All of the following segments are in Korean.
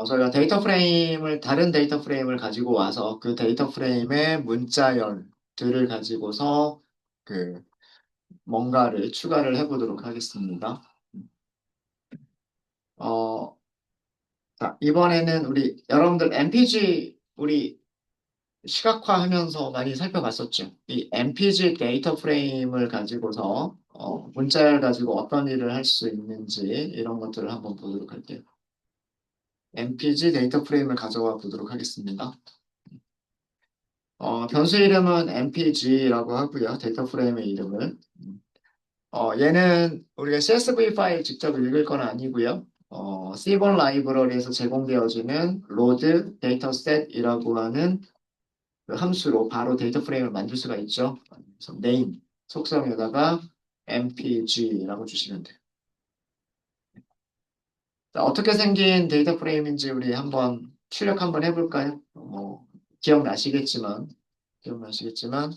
저희가 데이터 프레임을, 다른 데이터 프레임을 가지고 와서 그 데이터 프레임의 문자열들을 가지고서 그 뭔가를 추가를 해보도록 하겠습니다. 어, 자, 이번에는 우리 여러분들 MPG 우리 시각화하면서 많이 살펴봤었죠. 이 MPG 데이터 프레임을 가지고서 문자열 가지고 어떤 일을 할 수 있는지 이런 것들을 한번 보도록 할게요. MPG 데이터 프레임을 가져와 보도록 하겠습니다. 변수 이름은 mpg라고 하고요. 데이터 프레임의 이름은. 얘는 우리가 CSV 파일 직접 읽을 건 아니고요. C본 라이브러리에서 제공되어지는 load dataset이라고 하는 그 함수로 바로 데이터 프레임을 만들 수가 있죠. 그래서 name, 속성에다가 mpg라고 주시면 돼요. 자, 어떻게 생긴 데이터 프레임인지 우리 한번 출력 한번 해볼까요? 기억나시겠지만, 기억나시겠지만,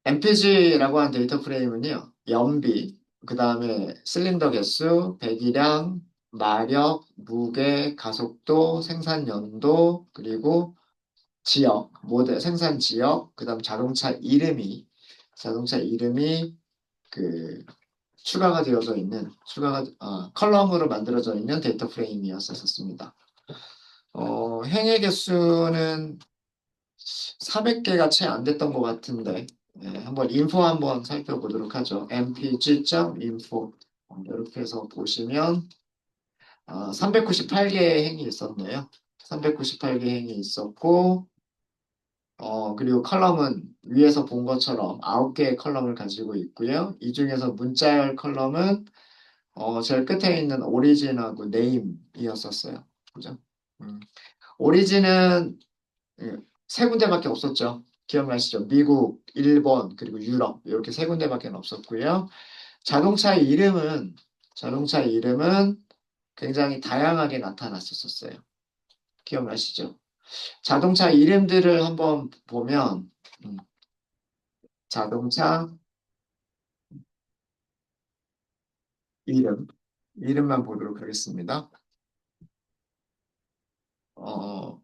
mpg라고 하는 데이터 프레임은요, 연비, 그 다음에 실린더 개수, 배기량, 마력, 무게, 가속도, 생산 연도, 그리고 지역, 모델, 생산 지역, 그 다음 자동차 이름이 그 컬럼으로 만들어져 있는 데이터 프레임이었었습니다. 행의 개수는 400개가 채 안 됐던 것 같은데, 한번 인포 한번 살펴보도록 하죠. mpg.info. 이렇게 해서 보시면, 398개의 행이 있었네요. 398개 행이 있었고, 그리고 컬럼은 위에서 본 것처럼 9개의 컬럼을 가지고 있고요. 이 중에서 문자열 컬럼은 제일 끝에 있는 오리진하고 네임이었었어요. 그죠? 음. 오리진은 예, 세 군데밖에 없었죠. 기억나시죠? 미국, 일본, 그리고 유럽 이렇게 세 군데밖에 없었고요. 자동차의 이름은 자동차의 이름은 굉장히 다양하게 나타났었어요. 기억나시죠? 자동차 이름들을 한번 보면 음, 자동차 이름 이름만 보도록 하겠습니다. 어,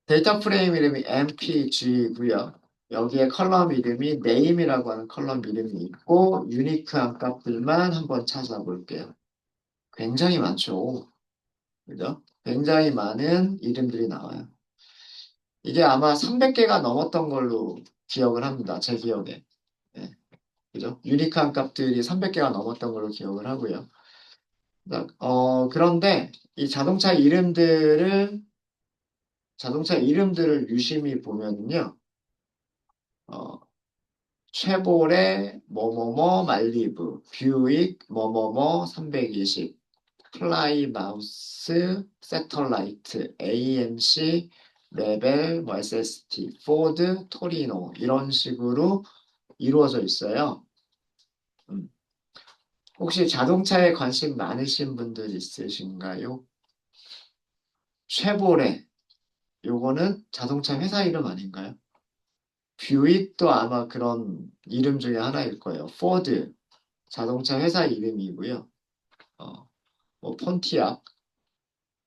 데이터 프레임 이름이 mpg고요. 여기에 컬럼 이름이 name이라고 하는 컬럼 이름이 있고 유니크한 값들만 한번 찾아볼게요. 굉장히 많죠. 그죠? 굉장히 많은 이름들이 나와요. 이게 아마 300개가 넘었던 걸로 기억을 합니다. 제 기억에. 네, 그죠? 유니크한 값들이 300개가 넘었던 걸로 기억을 하고요. 그런데 이 자동차 이름들을 유심히 보면요. 어, 쉐보레 뭐뭐뭐 말리부, 뷰익 뭐뭐뭐 320, 플라이마우스, 세털라이트, AMC, 레벨, 뭐 SST, 포드, 토리노 이런 식으로 이루어져 있어요. 음. 혹시 자동차에 관심 많으신 분들 있으신가요? 쉐보레, 요거는 자동차 회사 이름 아닌가요? 뷰익도 아마 그런 이름 중에 하나일 거예요. 포드, 자동차 회사 이름이고요. 어, 뭐 폰티악,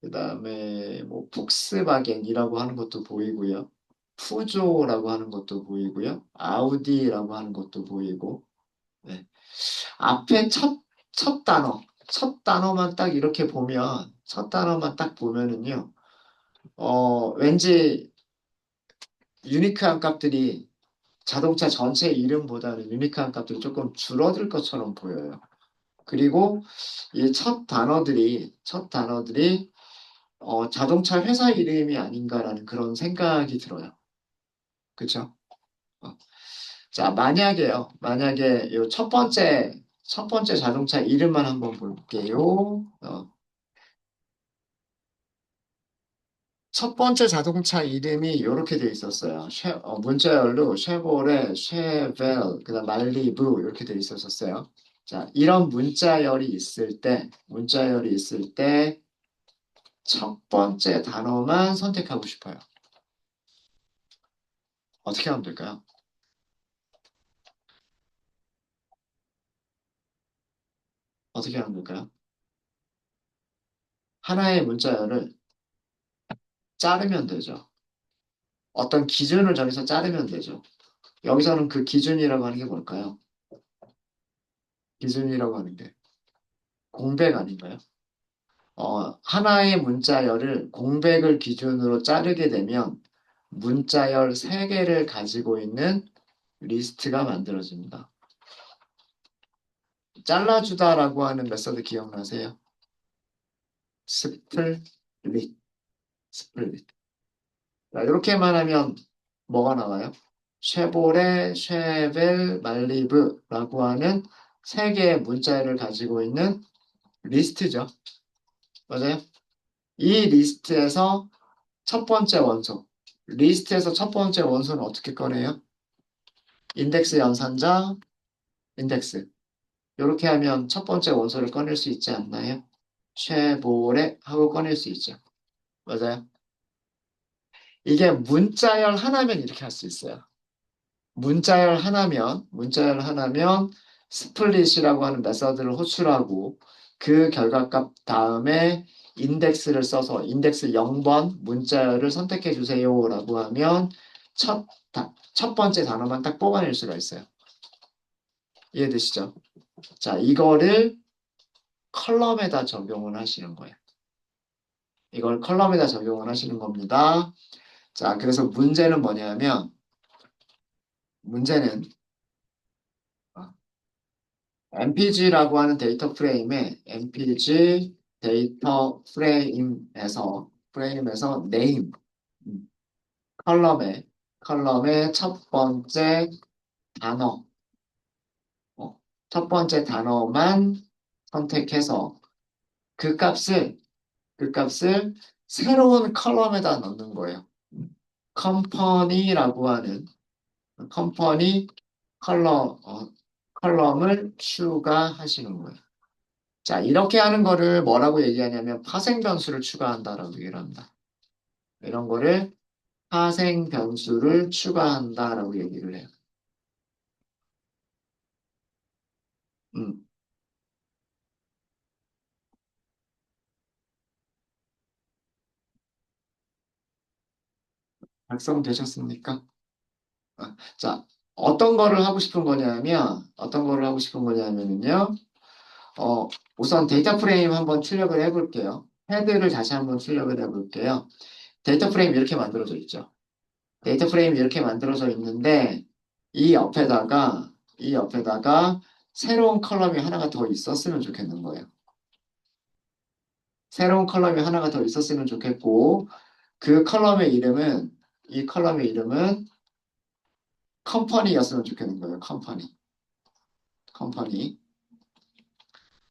그 다음에 뭐 폭스바겐이라고 하는 것도 보이고요. 푸조라고 하는 것도 보이고요. 아우디라고 하는 것도 보이고. 네. 앞에 첫 단어만 딱 이렇게 보면, 첫 단어만 딱 보면은요, 왠지 유니크한 값들이 자동차 전체 이름보다는 유니크한 값들이 조금 줄어들 것처럼 보여요. 그리고 이 첫 단어들이 자동차 회사 이름이 아닌가라는 그런 생각이 들어요. 그쵸? 어. 자, 만약에 요 첫 번째 자동차 이름만 한번 볼게요. 첫 번째 자동차 이름이 이렇게 돼 있었어요. 문자열로 쉐보레, 쉐벨, 그다음 말리부 이렇게 돼 있었어요. 자, 이런 문자열이 있을 때 첫 번째 단어만 선택하고 싶어요. 어떻게 하면 될까요? 어떻게 하는 걸까요? 하나의 문자열을 자르면 되죠. 어떤 기준을 정해서 자르면 되죠. 여기서는 그 기준이라고 하는 게 뭘까요? 기준이라고 하는 게 공백 아닌가요? 하나의 문자열을 공백을 기준으로 자르게 되면 문자열 3개를 가지고 있는 리스트가 만들어집니다. 잘라주다라고 하는 메서드 기억나세요? 스플릿, 스플릿. 자, 이렇게만 하면 뭐가 나와요? 쉐보레, 쉐벨, 말리브라고 하는 3개의 문자열을 가지고 있는 리스트죠. 맞아요? 이 리스트에서 첫 번째 원소. 리스트에서 첫 번째 원소는 어떻게 꺼내요? 인덱스 연산자, 인덱스. 이렇게 하면 첫 번째 원소를 꺼낼 수 있지 않나요? 쉐보레 하고 꺼낼 수 있죠. 맞아요? 이게 문자열 하나면 이렇게 할 수 있어요. 문자열 하나면 스플릿이라고 하는 메서드를 호출하고 그 결과값 다음에 인덱스를 써서 인덱스 0번 문자열을 선택해 주세요라고 하면 첫 번째 단어만 딱 뽑아낼 수가 있어요. 이해되시죠? 자, 이거를 컬럼에다 적용을 하시는 거예요. 이걸 컬럼에다 적용을 하시는 겁니다. 자, 그래서 문제는 MPG라고 하는 데이터 프레임에 MPG 데이터 프레임에서 name 컬럼에 첫 번째 단어 첫 번째 단어만 선택해서 그 값을 새로운 컬럼에다 넣는 거예요. 컴퍼니라고 하는 컴퍼니 컬럼을 추가하시는 거예요. 자, 이렇게 하는 거를 뭐라고 얘기하냐면 파생 변수를 추가한다라고 얘기를 합니다. 이런 거를 파생 변수를 추가한다라고 얘기를 해요. 음, 작성되셨습니까? 자, 어떤 거를 하고 싶은 거냐면요. 우선 데이터 프레임 한번 출력을 해볼게요. 헤드를 다시 한번 출력을 해볼게요. 데이터 프레임 이렇게 만들어져 있죠. 데이터 프레임 이렇게 만들어져 있는데 이 옆에다가 새로운 컬럼이 하나가 더 있었으면 좋겠는 거예요. 새로운 컬럼이 하나가 더 있었으면 좋겠고 이 컬럼의 이름은 컴퍼니였으면 좋겠는 거예요. 컴퍼니.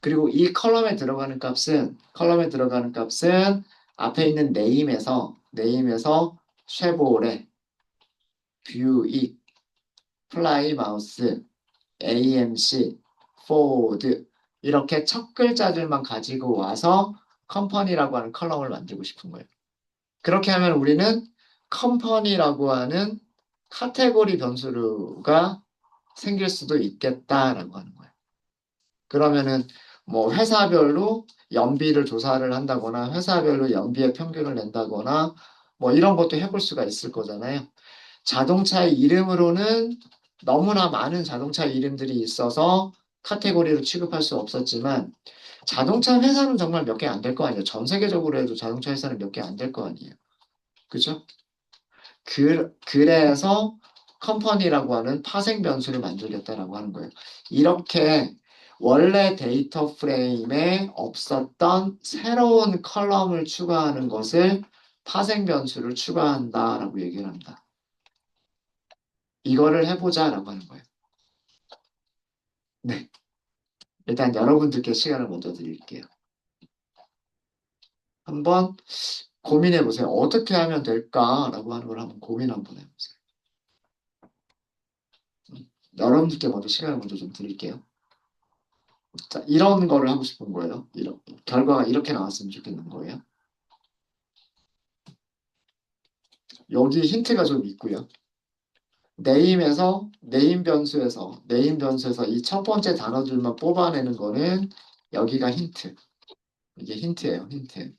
그리고 이 컬럼에 들어가는 값은 앞에 있는 네임에서 쉐보레, 뷰익, 플라이마우스, AMC, 포드 이렇게 첫 글자들만 가지고 와서 컴퍼니라고 하는 컬럼을 만들고 싶은 거예요. 그렇게 하면 우리는 컴퍼니라고 하는 카테고리 변수가 생길 수도 있겠다라고 하는 거예요. 그러면은 뭐 회사별로 연비를 조사를 한다거나 회사별로 연비의 평균을 낸다거나 뭐 이런 것도 해볼 수가 있을 거잖아요. 자동차의 이름으로는 너무나 많은 자동차 이름들이 있어서 카테고리로 취급할 수 없었지만 자동차 회사는 정말 몇 개 안 될 거 아니에요. 전 세계적으로 해도 자동차 회사는 몇 개 안 될 거 아니에요. 그죠? 그래서 컴퍼니라고 하는 파생 변수를 만들겠다라고 하는 거예요. 이렇게 원래 데이터 프레임에 없었던 새로운 컬럼을 추가하는 것을 파생 변수를 추가한다라고 얘기를 합니다. 이거를 해보자라고 하는 거예요. 네. 일단 여러분들께 시간을 먼저 드릴게요. 한번 고민해 보세요. 어떻게 하면 될까라고 하는 걸 한번 고민 한번 해보세요. 여러분들께 먼저 시간을 먼저 좀 드릴게요. 자, 이런 거를 하고 싶은 거예요. 결과가 이렇게 나왔으면 좋겠는 거예요. 여기 힌트가 좀 있고요. 네임 변수에서 이 첫 번째 단어들만 뽑아내는 거는 여기가 힌트. 이게 힌트예요, 힌트.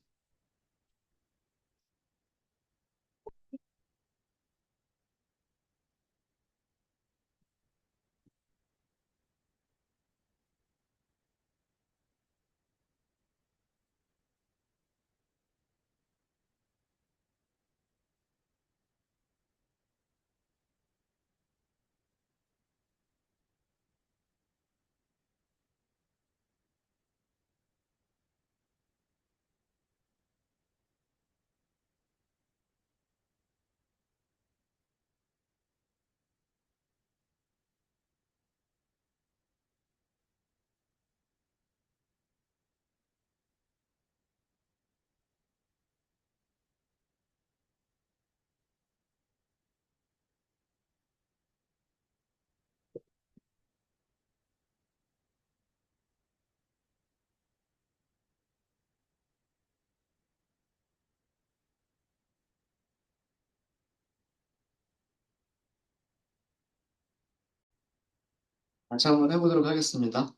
다시 한번 해보도록 하겠습니다.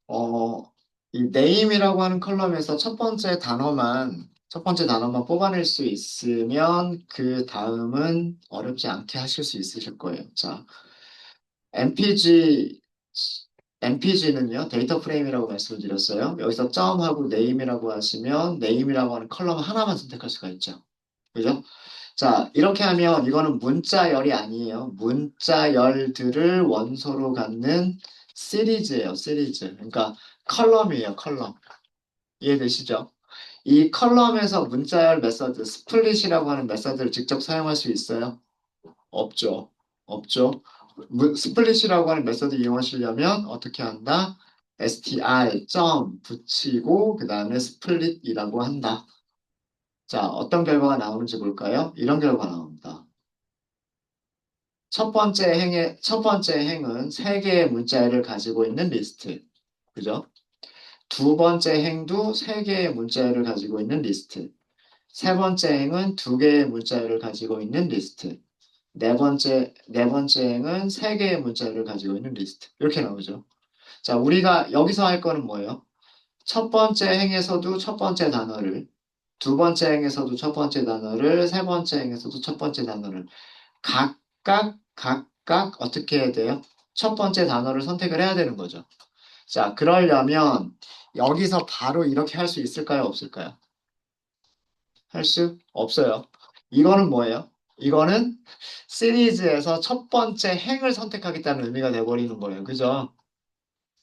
어, 이 name이라고 하는 컬럼에서 첫 번째 단어만 뽑아낼 수 있으면 그 다음은 어렵지 않게 하실 수 있으실 거예요. 자, MPG, MPG는요, 데이터 프레임이라고 말씀을 드렸어요. 여기서 점하고 name이라고 하시면 name이라고 하는 컬럼 하나만 선택할 수가 있죠. 그죠? 자, 이렇게 하면 이거는 문자열이 아니에요. 문자열들을 원소로 갖는 시리즈예요, 시리즈. 그러니까 컬럼이에요, 컬럼. 이해되시죠? 이 컬럼에서 문자열 메서드, 스플릿이라고 하는 메서드를 직접 사용할 수 있어요? 없죠. 없죠. 스플릿이라고 하는 메서드 이용하시려면 어떻게 한다? str 점 붙이고 그 다음에 스플릿이라고 한다. 자, 어떤 결과가 나오는지 볼까요? 이런 결과가 나옵니다. 첫 번째 행은 세 개의 문자열을 가지고 있는 리스트. 그죠? 두 번째 행도 세 개의 문자열을 가지고 있는 리스트. 세 번째 행은 두 개의 문자열을 가지고 있는 리스트. 네 번째 행은 세 개의 문자열을 가지고 있는 리스트. 이렇게 나오죠. 자, 우리가 여기서 할 거는 뭐예요? 첫 번째 행에서도 첫 번째 단어를, 두 번째 행에서도 첫 번째 단어를, 세 번째 행에서도 첫 번째 단어를 각각 어떻게 해야 돼요? 첫 번째 단어를 선택을 해야 되는 거죠. 자, 그러려면 여기서 바로 이렇게 할 수 있을까요? 없을까요? 할 수 없어요. 이거는 뭐예요? 이거는 시리즈에서 첫 번째 행을 선택하겠다는 의미가 돼버리는 거예요. 그죠?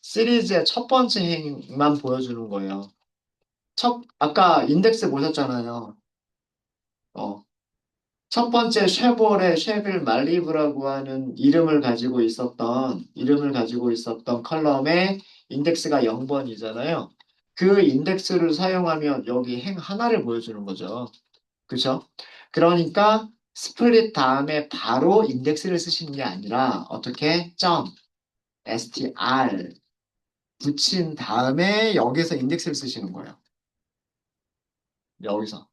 시리즈의 첫 번째 행만 보여주는 거예요. 아까 인덱스 보셨잖아요. 어, 첫 번째 쉐빌 말리브라고 하는 이름을 가지고 있었던 컬럼의 인덱스가 0번이잖아요. 그 인덱스를 사용하면 여기 행 하나를 보여주는 거죠. 그죠? 그러니까 스플릿 다음에 바로 인덱스를 쓰시는 게 아니라 어떻게 str 붙인 다음에 여기서 인덱스를 쓰시는 거예요. 여기서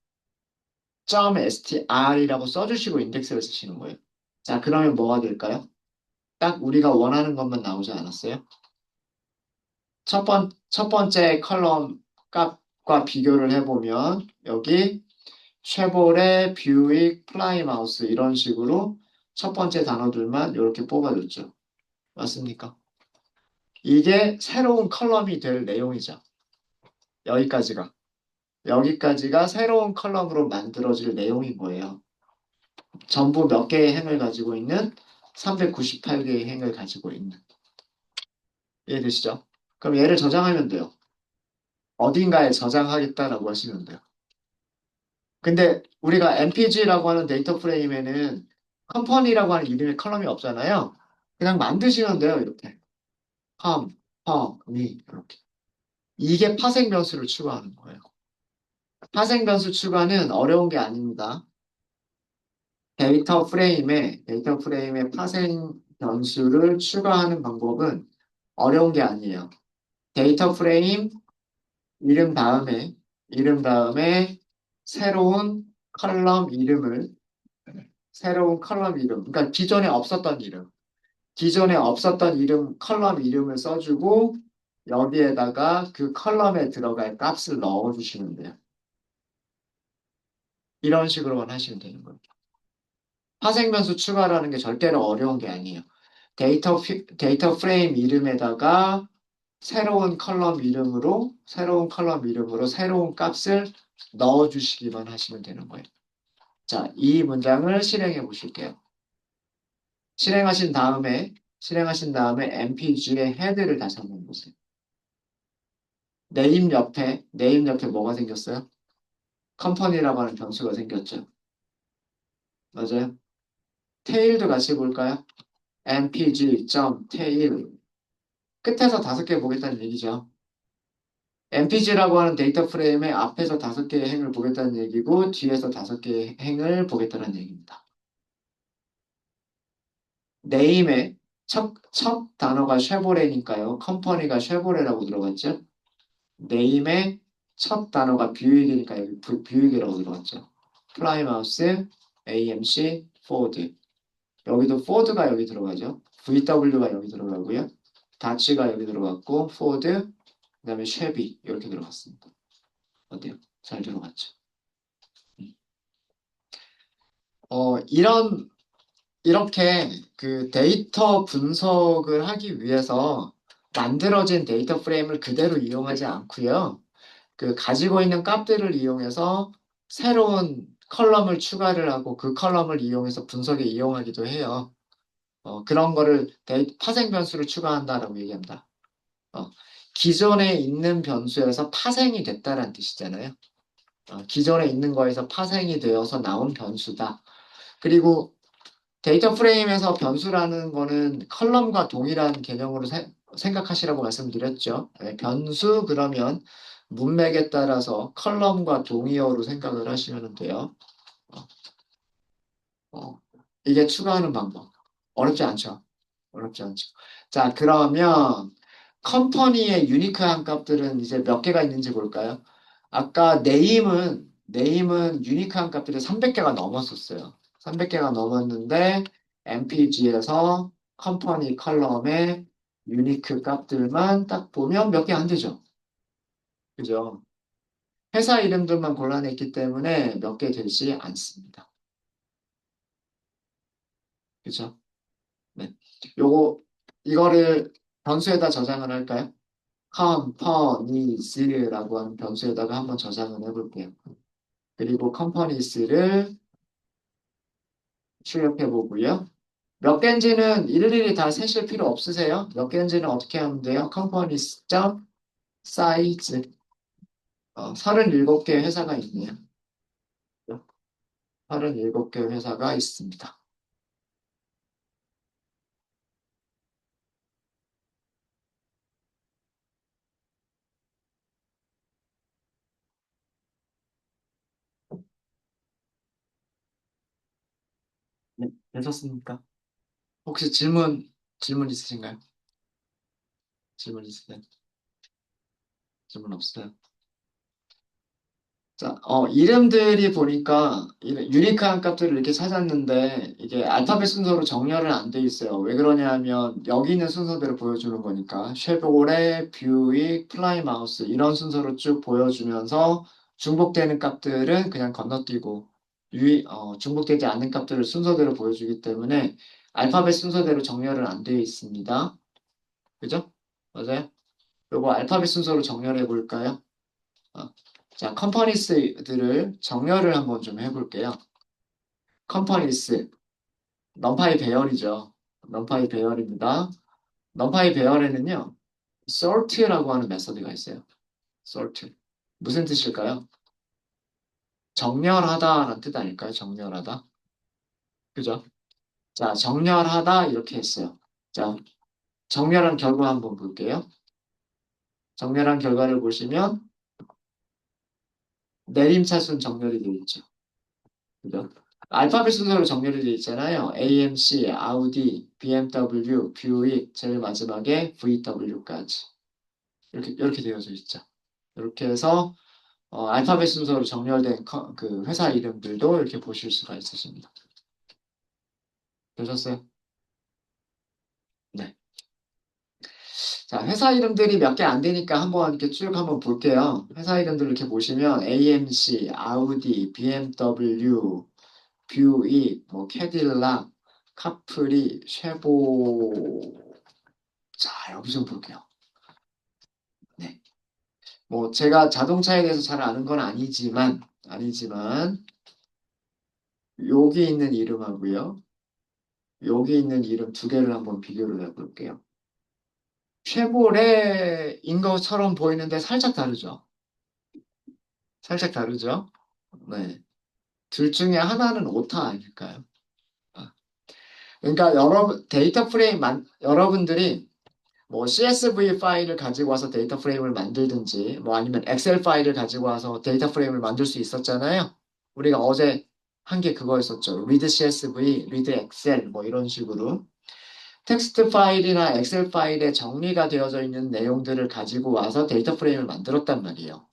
.str이라고 써주시고 인덱스를 쓰시는 거예요. 자, 그러면 뭐가 될까요? 딱 우리가 원하는 것만 나오지 않았어요? 첫 번째 컬럼 값과 비교를 해보면 여기 쉐보레, 뷰익, 플라이마우스 이런 식으로 첫 번째 단어들만 이렇게 뽑아줬죠. 맞습니까? 이게 새로운 컬럼이 될 내용이죠. 여기까지가. 여기까지가 새로운 컬럼으로 만들어질 내용인 거예요. 전부 몇 개의 행을 가지고 있는 398개의 행을 가지고 있는. 이해되시죠? 그럼 얘를 저장하면 돼요. 어딘가에 저장하겠다라고 하시면 돼요. 근데 우리가 MPG라고 하는 데이터 프레임에는 컴퍼니라고 하는 이름의 컬럼이 없잖아요. 그냥 만드시면 돼요, 이렇게. 컴퍼니 이렇게. 이게 파생 변수를 추가하는 거예요. 파생 변수 추가는 어려운 게 아닙니다. 데이터 프레임에 파생 변수를 추가하는 방법은 어려운 게 아니에요. 데이터 프레임 이름 다음에 새로운 컬럼 이름을, 새로운 컬럼 이름, 그러니까 기존에 없었던 이름, 컬럼 이름을 써주고 여기에다가 그 컬럼에 들어갈 값을 넣어주시면 돼요. 이런 식으로만 하시면 되는 거예요. 파생 변수 추가라는 게 절대로 어려운 게 아니에요. 데이터 프레임 이름에다가 새로운 컬럼 이름으로 새로운 값을 넣어주시기만 하시면 되는 거예요. 자, 이 문장을 실행해 보실게요. 실행하신 다음에 mpg의 헤드를 다시 한번 보세요. 네임 옆에 뭐가 생겼어요? 컴퍼니라고 하는 변수가 생겼죠. 맞아요? 테일도 같이 볼까요? mpg.tail 끝에서 5개 보겠다는 얘기죠. mpg라고 하는 데이터 프레임의 앞에서 5개의 행을 보겠다는 얘기고 뒤에서 5개의 행을 보겠다는 얘기입니다. 네임의 첫 단어가 쉐보레니까요. 컴퍼니가 쉐보레라고 들어갔죠. 네임의 첫 단어가 뷰익이니까 여기 뷰익이라고 들어갔죠. 플라이마우스, AMC, 포드. 여기도 포드가 여기 들어가죠. VW가 여기 들어가고요. 다치가 여기 들어갔고 포드, 그다음에 쉐비 이렇게 들어갔습니다. 어때요? 잘 들어갔죠? 음. 이렇게 그 데이터 분석을 하기 위해서 만들어진 데이터 프레임을 그대로 이용하지 않고요. 그 가지고 있는 값들을 이용해서 새로운 컬럼을 추가를 하고 그 컬럼을 이용해서 분석에 이용하기도 해요. 그런 거를 파생 변수를 추가한다라고 얘기합니다. 어, 기존에 있는 변수에서 파생이 됐다는 뜻이잖아요. 기존에 있는 거에서 파생이 되어서 나온 변수다. 그리고 데이터 프레임에서 변수라는 거는 컬럼과 동일한 개념으로 생각하시라고 말씀드렸죠. 네, 변수 그러면 문맥에 따라서 컬럼과 동의어로 생각을 하시면 돼요. 어, 어, 이게 추가하는 방법. 어렵지 않죠? 어렵지 않죠. 자, 그러면 컴퍼니의 유니크한 값들은 이제 몇 개가 있는지 볼까요? 아까 네임은 유니크한 값들이 300개가 넘었었어요. 300개가 넘었는데 MPG에서 컴퍼니 컬럼의 유니크 값들만 딱 보면 몇 개 안 되죠. 그죠? 회사 이름들만 골라냈기 때문에 몇 개 되지 않습니다. 그죠? 네. 이거를 변수에다 저장을 할까요? companies라고 하는 변수에다가 한번 저장을 해볼게요. 그리고 companies를 출력해 보고요. 몇 개인지는 일일이 다 세실 필요 없으세요. 몇 개인지는 어떻게 하면 돼요? companies.size 37개 회사가 있네요. 37개 회사가 있습니다. 네, 되셨습니까? 혹시 질문 있으신가요? 질문 있으세요? 질문 없어요? 자, 이름들이 보니까 유니크한 값들을 이렇게 찾았는데 이게 알파벳 순서로 정렬은 안 돼 있어요. 왜 그러냐면 여기 있는 순서대로 보여주는 거니까 쉐보레, 뷰익, 플라이마우스 이런 순서로 쭉 보여주면서 중복되는 값들은 그냥 건너뛰고 중복되지 않는 값들을 순서대로 보여주기 때문에 알파벳 순서대로 정렬은 안 되어 있습니다. 그죠? 맞아요? 요거 알파벳 순서로 정렬해 볼까요? 어, 자, 컴퍼니스들을 정렬을 한번 좀 해볼게요. 컴퍼니스, 넘파이 배열이죠. 넘파이 배열입니다. 넘파이 배열에는요, sort라고 하는 메서드가 있어요. sort. 무슨 뜻일까요? 정렬하다라는 뜻 아닐까요? 정렬하다. 그죠? 자, 정렬하다 이렇게 했어요. 자, 정렬한 결과 한번 볼게요. 정렬한 결과를 보시면 내림차순 정렬이 되어 있죠. 그죠? 알파벳 순서로 정렬이 되어 있잖아요. AMC, 아우디, BMW, 뷰익, 제일 마지막에 VW까지. 이렇게 되어져 있죠. 이렇게 해서 알파벳 순서로 정렬된 그 회사 이름들도 이렇게 보실 수가 있으십니다. 되셨어요? 네. 자, 회사 이름들이 몇 개 안 되니까 한번 이렇게 쭉 한번 볼게요. 회사 이름들 이렇게 보시면 AMC, 아우디, BMW, 뷰익, 뭐 캐딜락, 카프리, 쉐보. 자, 여기 좀 볼게요. 네. 뭐 제가 자동차에 대해서 잘 아는 건 아니지만 여기 있는 이름하고요. 여기 있는 이름 두 개를 한번 비교를 해볼게요. 쉐보레인 것처럼 보이는데 살짝 다르죠? 살짝 다르죠? 네. 둘 중에 하나는 오타 아닐까요? 아, 그러니까 여러분들이 뭐 CSV 파일을 가지고 와서 데이터 프레임을 만들든지 뭐 아니면 엑셀 파일을 가지고 와서 데이터 프레임을 만들 수 있었잖아요. 우리가 어제 한 게 그거였었죠. read CSV, read 엑셀 뭐 이런 식으로 텍스트 파일이나 엑셀 파일에 정리가 되어져 있는 내용들을 가지고 와서 데이터 프레임을 만들었단 말이에요.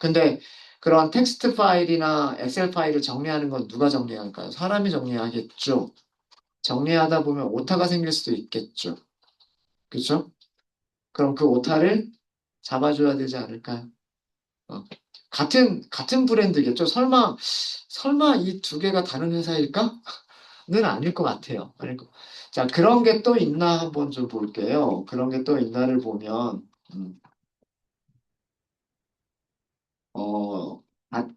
근데 그런 텍스트 파일이나 엑셀 파일을 정리하는 건 누가 정리할까요? 사람이 정리하겠죠. 정리하다 보면 오타가 생길 수도 있겠죠. 그렇죠? 그럼 그 오타를 잡아줘야 되지 않을까요? 어. 같은 브랜드겠죠? 설마 이 두 개가 다른 회사일까? 는 아닐 것 같아요. 자, 그런 게 또 있나 한번 좀 볼게요. 그런 게 또 있나를 보면, 어,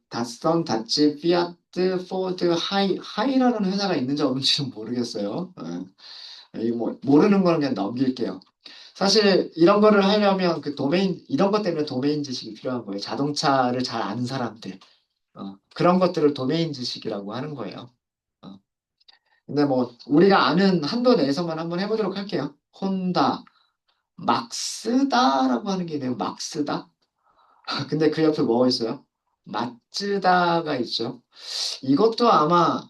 닷선, 다치, 피아트, 포드, 하이라는 회사가 있는지 없는지는 모르겠어요. 이 뭐, 모르는 거는 그냥 넘길게요. 사실 이런 거를 하려면 이런 것 때문에 도메인 지식이 필요한 거예요. 자동차를 잘 아는 사람들. 그런 것들을 도메인 지식이라고 하는 거예요. 어, 근데 뭐, 우리가 아는 한도 내에서만 한번 해보도록 할게요. 혼다, 막스다라고 하는 게 있네요. 막스다? 근데 그 옆에 뭐가 있어요? 마츠다가 있죠. 이것도 아마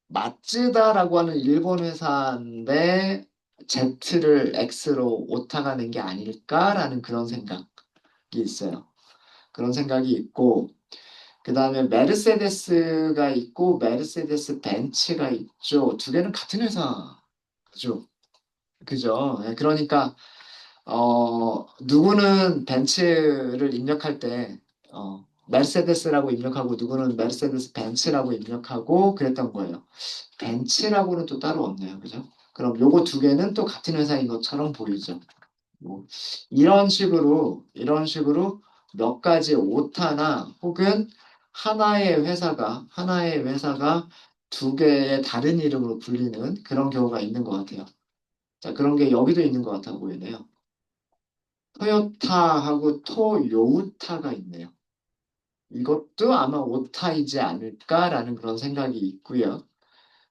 마츠다라고 하는 일본 회사인데 Z를 X로 오타가 낸 게 아닐까라는 그런 생각이 있어요. 그런 생각이 있고 그 다음에 메르세데스가 있고 메르세데스 벤츠가 있죠. 두 개는 같은 회사죠. 그죠? 예, 그러니까 누구는 벤츠를 입력할 때 메르세데스라고 입력하고 누구는 메르세데스 벤츠라고 입력하고 그랬던 거예요. 벤츠라고는 또 따로 없네요. 그죠? 그럼 요거 두 개는 또 같은 회사인 것처럼 보이죠. 뭐, 이런 식으로 몇 가지 오타나 혹은 하나의 회사가 두 개의 다른 이름으로 불리는 그런 경우가 있는 것 같아요. 자, 그런 게 여기도 있는 것 같아 보이네요. 토요타하고 토요타가 있네요. 이것도 아마 오타이지 않을까라는 그런 생각이 있고요.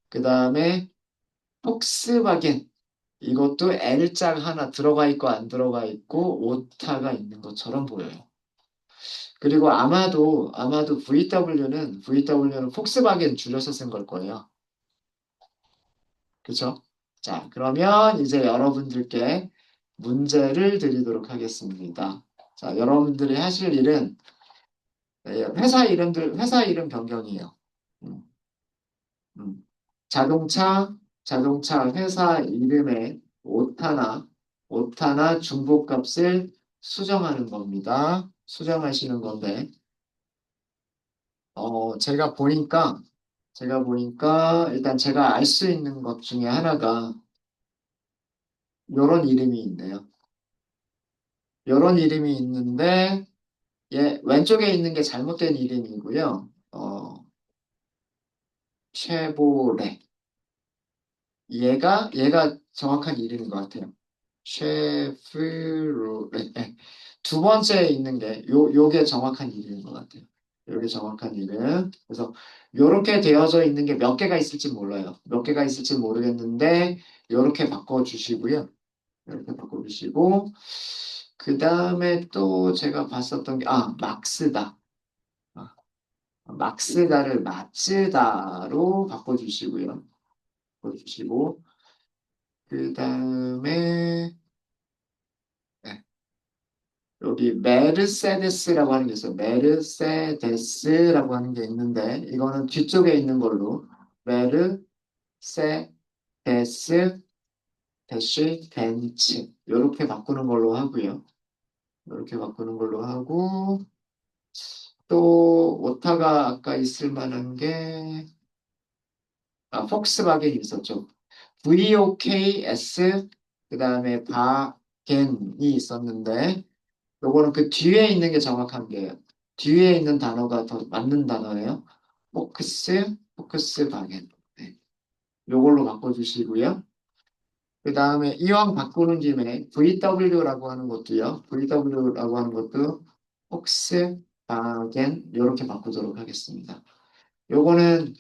그 다음에 폭스바겐 이것도 L자 하나 들어가 있고 안 들어가 있고 오타가 있는 것처럼 보여요. 그리고 아마도 VW는 폭스바겐 줄여서 쓴 걸 거예요. 그렇죠? 자, 그러면 이제 여러분들께 문제를 드리도록 하겠습니다. 자, 여러분들이 하실 일은 회사 이름 변경이에요. 음, 음. 자동차 회사 이름의 오타나 중복값을 수정하는 겁니다. 수정하시는 건데, 제가 보니까 일단 제가 알 수 있는 것 중에 하나가 요런 이름이 있네요. 요런 이름이 있는데, 왼쪽에 있는 게 잘못된 이름이고요. 쉐보레. 얘가 정확한 이름인 것 같아요. 쉐프로레. 네. 두 번째에 있는 요게 정확한 이름인 것 같아요. 요게 정확한 이름. 그래서 요렇게 되어져 있는 게 몇 개가 있을지 몰라요. 몇 개가 있을지 모르겠는데, 요렇게 바꿔주시고요. 이렇게 바꿔주시고, 그 다음에 또 제가 봤었던 막스다. 아, 막스다를 마츠다로 바꿔주시고요. 바꿔주시고, 그 다음에, 여기 메르세데스라고 하는 게 있어요. 메르세데스라고 하는 게 있는데 이거는 뒤쪽에 있는 걸로 메르세데스 대쉬 벤츠 이렇게 바꾸는 걸로 하고요. 이렇게 바꾸는 걸로 하고 또 오타가 아까 있을 만한 게 폭스바겐이 있었죠. VOKS 그다음에 바겐이 있었는데 요거는 그 뒤에 있는 게 정확한 게요. 뒤에 있는 단어가 더 맞는 단어예요. 포크스 바겐. 네. 요걸로 바꿔주시고요. 그 다음에 이왕 바꾸는 김에 VW라고 하는 것도요. VW라고 하는 것도 폭스바겐 이렇게 바꾸도록 하겠습니다. 요거는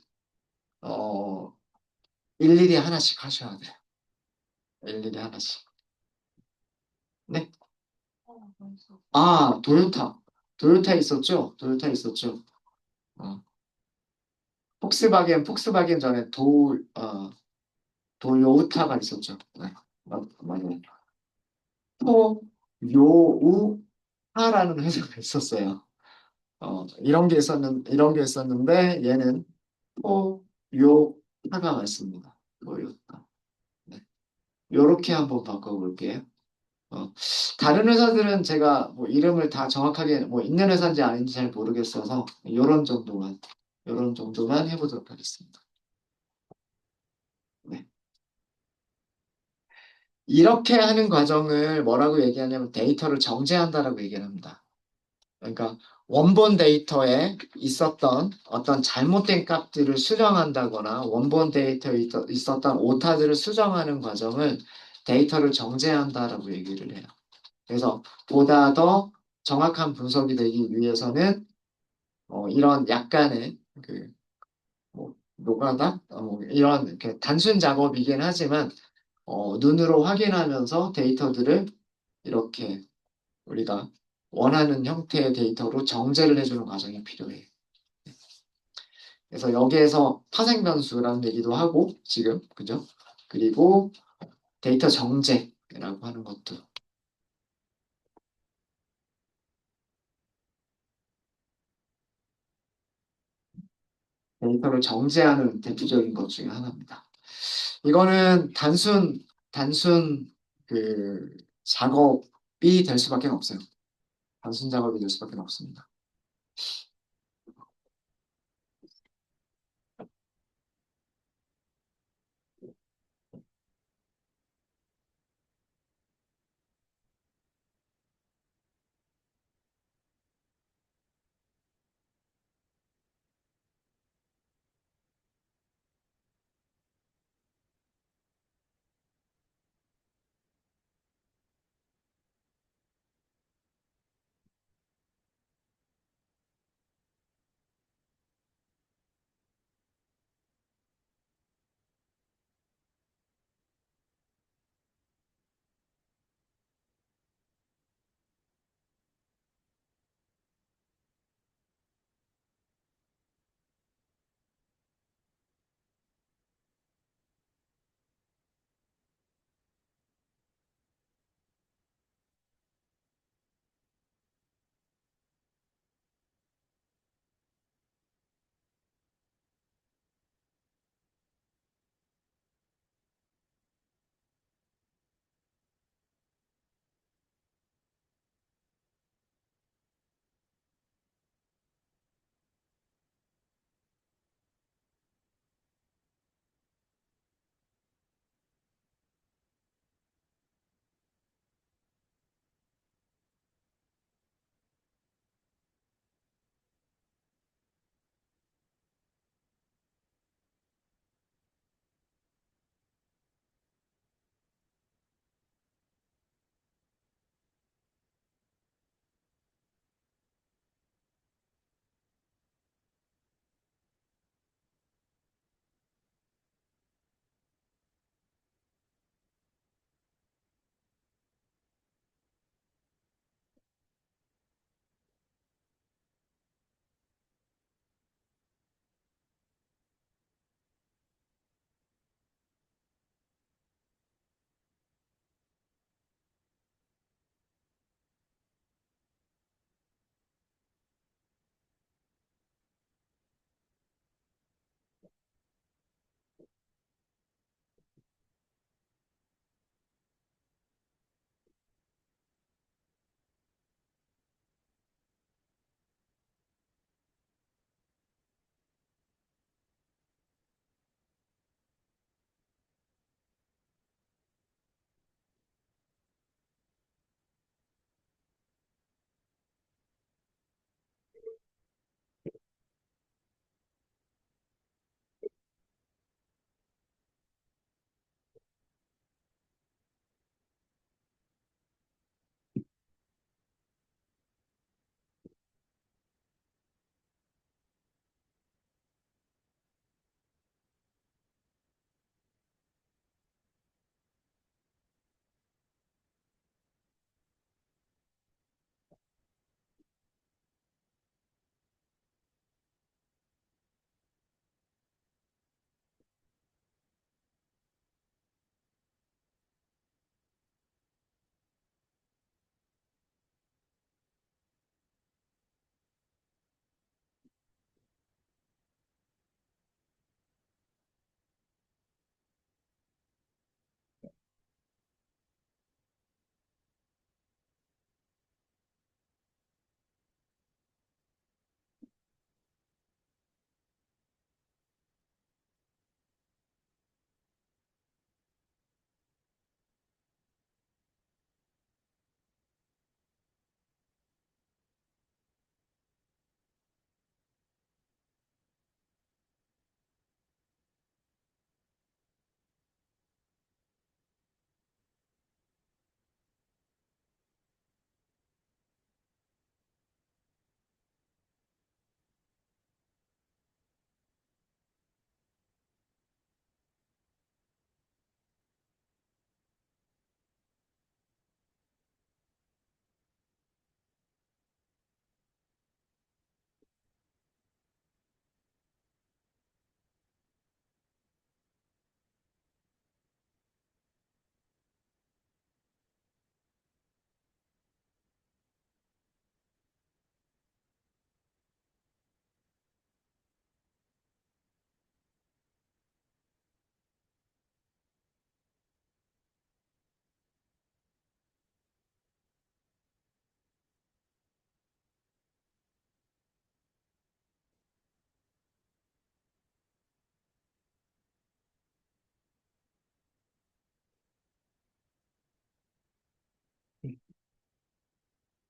일일이 하나씩 하셔야 돼요. 일일이 하나씩. 네. 아, 도요타 있었죠? 도요타 있었죠? 어, 폭스바겐 전에 도요타가 있었죠. 네. 맞아요. 토요우타라는 회사가 있었어요. 이런 게 있었는데, 얘는 토요타가 맞습니다. 토요타. 네. 요렇게 한번 바꿔볼게요. 어, 다른 회사들은 제가 뭐 이름을 다 정확하게 뭐 있는 회사인지 아닌지 잘 모르겠어서 요런 정도만 해보도록 하겠습니다. 네. 이렇게 하는 과정을 뭐라고 얘기하냐면 데이터를 정제한다라고 얘기를 합니다. 그러니까 원본 데이터에 있었던 어떤 잘못된 값들을 수정한다거나 원본 데이터에 있었던 오타들을 수정하는 과정을 데이터를 정제한다라고 얘기를 해요. 그래서 보다 더 정확한 분석이 되기 위해서는 이런 약간의 뭐 노가다 뭐 이런 이렇게 단순 작업이긴 하지만 눈으로 확인하면서 데이터들을 이렇게 우리가 원하는 형태의 데이터로 정제를 해주는 과정이 필요해요. 그래서 여기에서 파생 변수라는 얘기도 하고 지금 그죠? 그리고 데이터 정제라고 하는 것도 데이터를 정제하는 대표적인 것 중에 하나입니다. 이거는 단순 그 작업이 될 수밖에 없어요. 단순 작업이 될 수밖에 없습니다.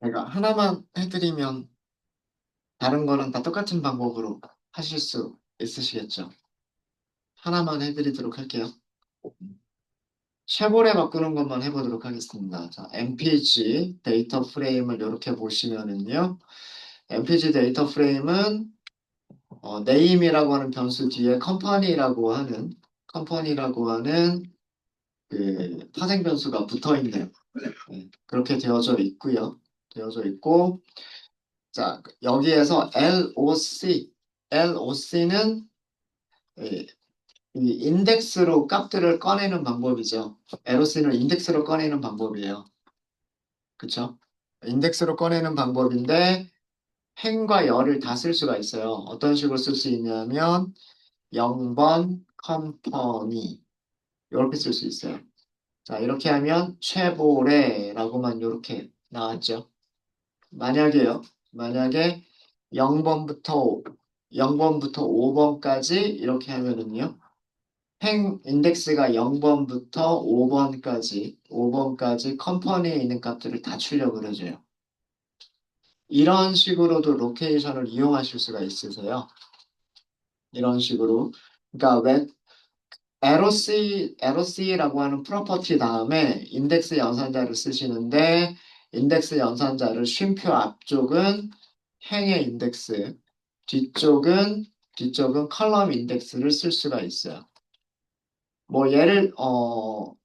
제가 하나만 해드리면 다른 거는 다 똑같은 방법으로 하실 수 있으시겠죠? 하나만 해드리도록 할게요. 쉐보레 바꾸는 것만 해보도록 하겠습니다. 자, MPG 데이터 프레임을 이렇게 보시면은요. MPG 데이터 프레임은 name이라고 하는 변수 뒤에 컴퍼니라고 하는 그 파생 변수가 붙어 있는 네, 그렇게 되어져 있고요. 되어져 있고 자, 여기에서 LOC는 이 인덱스로 값들을 꺼내는 방법이죠. LOC는 인덱스로 꺼내는 방법이에요. 그쵸? 인덱스로 꺼내는 방법인데 행과 열을 다 쓸 수가 있어요. 어떤 식으로 쓸 수 있냐면 0번 컴퍼니 이렇게 쓸 수 있어요. 자, 이렇게 하면 최보래라고만 이렇게 나왔죠. 만약에요. 만약에 0번부터 0번부터 5번까지 이렇게 하면은요. 행 인덱스가 0번부터 5번까지 컴퍼니에 있는 값들을 다 출력을 해줘요. 이런 식으로도 로케이션을 이용하실 수가 있으세요. 이런 식으로. 그러니까 왜 LOC라고 하는 프로퍼티 다음에 인덱스 연산자를 쓰시는데 인덱스 연산자를 쉼표 앞쪽은 행의 인덱스, 뒤쪽은 컬럼 인덱스를 쓸 수가 있어요. 뭐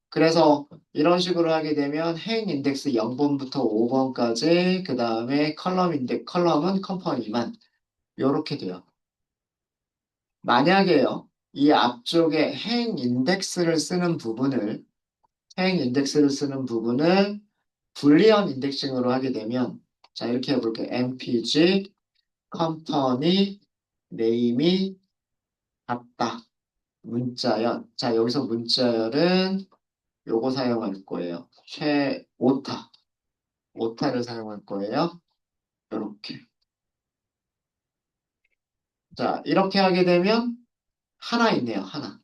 그래서 이런 식으로 하게 되면 행 인덱스 0번부터 5번까지 그 다음에 컬럼은 컴퍼니만 이렇게 돼요. 만약에요. 이 앞쪽에 행 인덱스를 쓰는 부분을 불리언 인덱싱으로 하게 되면 자 이렇게 해볼게요. mpg 컴퍼니 네임이 같다. 문자열. 자 여기서 문자열은 요거 사용할 거예요. 오타를 사용할 거예요. 이렇게. 자 이렇게 하게 되면 하나 있네요. 하나.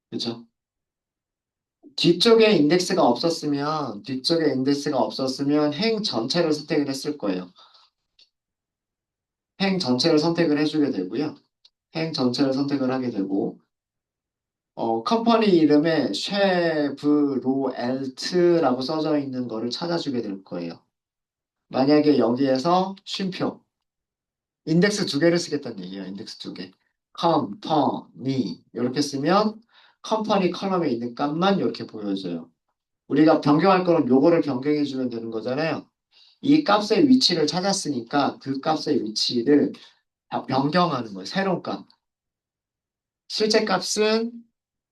그죠? 뒤쪽에 인덱스가 없었으면 행 전체를 선택을 했을 거예요. 행 전체를 선택을 해주게 되고요. 행 전체를 선택을 하게 되고 컴퍼니 이름에 쉐브로엘트라고 써져 있는 거를 찾아주게 될 거예요. 만약에 여기에서 쉼표 인덱스 두 개를 쓰겠다는 얘기예요. 인덱스 두 개. 컴퍼니 이렇게 쓰면 컴퍼니 컬럼에 있는 값만 이렇게 보여줘요. 우리가 변경할 거는 요거를 변경해 주면 되는 거잖아요. 이 값의 위치를 찾았으니까 그 값의 위치를 다 변경하는 거예요. 새로운 값. 실제 값은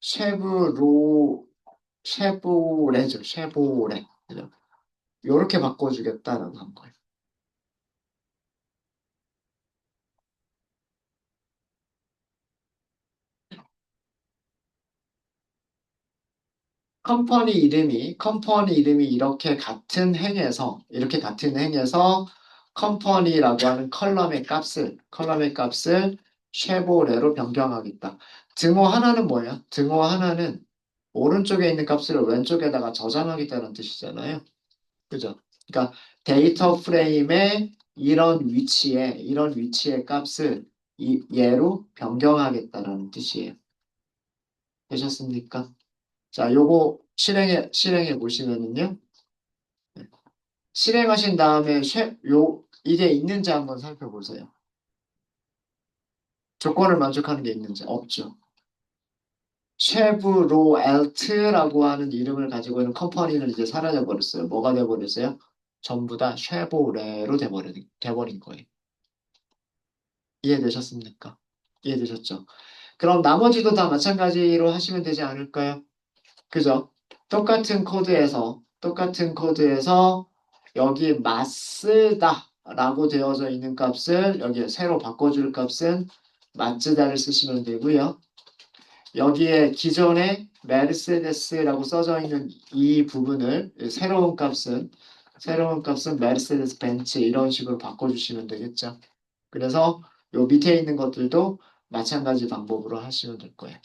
쉐브로 쉐보레죠. 쉐보레. 이렇게 바꿔주겠다라고 한 거예요. 컴퍼니 이름이 이렇게 같은 행에서 컴퍼니라고 하는 컬럼의 값을 쉐보레로 변경하겠다. 등호 하나는 뭐예요? 등호 하나는 오른쪽에 있는 값을 왼쪽에다가 저장하겠다는 뜻이잖아요. 그죠? 그러니까 데이터 프레임의 이런 위치의 값을 얘로 변경하겠다라는 뜻이에요. 되셨습니까? 자, 요거 실행해 보시면은요. 실행하신 다음에 이게 있는지 한번 살펴보세요. 조건을 만족하는 게 있는지 없죠. 쉐브로엘트라고 하는 이름을 가지고 있는 컴퍼니는 이제 사라져 버렸어요. 뭐가 돼 버렸어요? 전부 다 쉐보레로 돼버린 거예요. 이해되셨습니까? 이해되셨죠? 그럼 나머지도 다 마찬가지로 하시면 되지 않을까요? 그죠? 똑같은 코드에서 여기 마쓰다라고 되어져 있는 값을 여기에 새로 바꿔줄 값은 마츠다를 쓰시면 되고요. 여기에 기존에 메르세데스라고 써져 있는 이 부분을 새로운 값은 메르세데스 벤츠 이런 식으로 바꿔주시면 되겠죠. 그래서 요 밑에 있는 것들도 마찬가지 방법으로 하시면 될 거예요.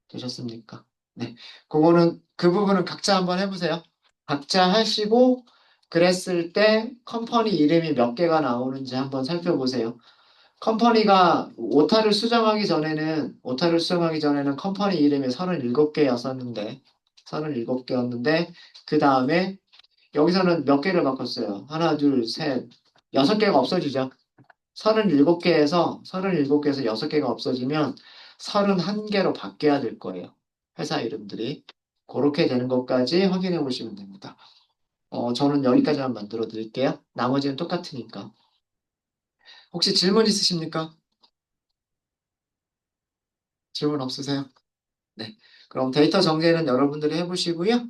되셨습니까? 네. 그 부분은 각자 한번 해보세요. 각자 하시고 그랬을 때 컴퍼니 이름이 몇 개가 나오는지 한번 살펴보세요. 오타를 수정하기 전에는 컴퍼니 이름이 37개였었는데, 37개였는데, 그 다음에 여기서는 몇 개를 바꿨어요. 하나, 둘, 셋, 6개가 없어지죠. 37개에서 6개가 없어지면 31개로 바뀌어야 될 거예요. 회사 이름들이. 그렇게 되는 것까지 확인해 보시면 됩니다. 저는 여기까지만 만들어 드릴게요. 나머지는 똑같으니까. 혹시 질문 있으십니까? 질문 없으세요? 네. 그럼 데이터 정리는 여러분들이 해보시고요.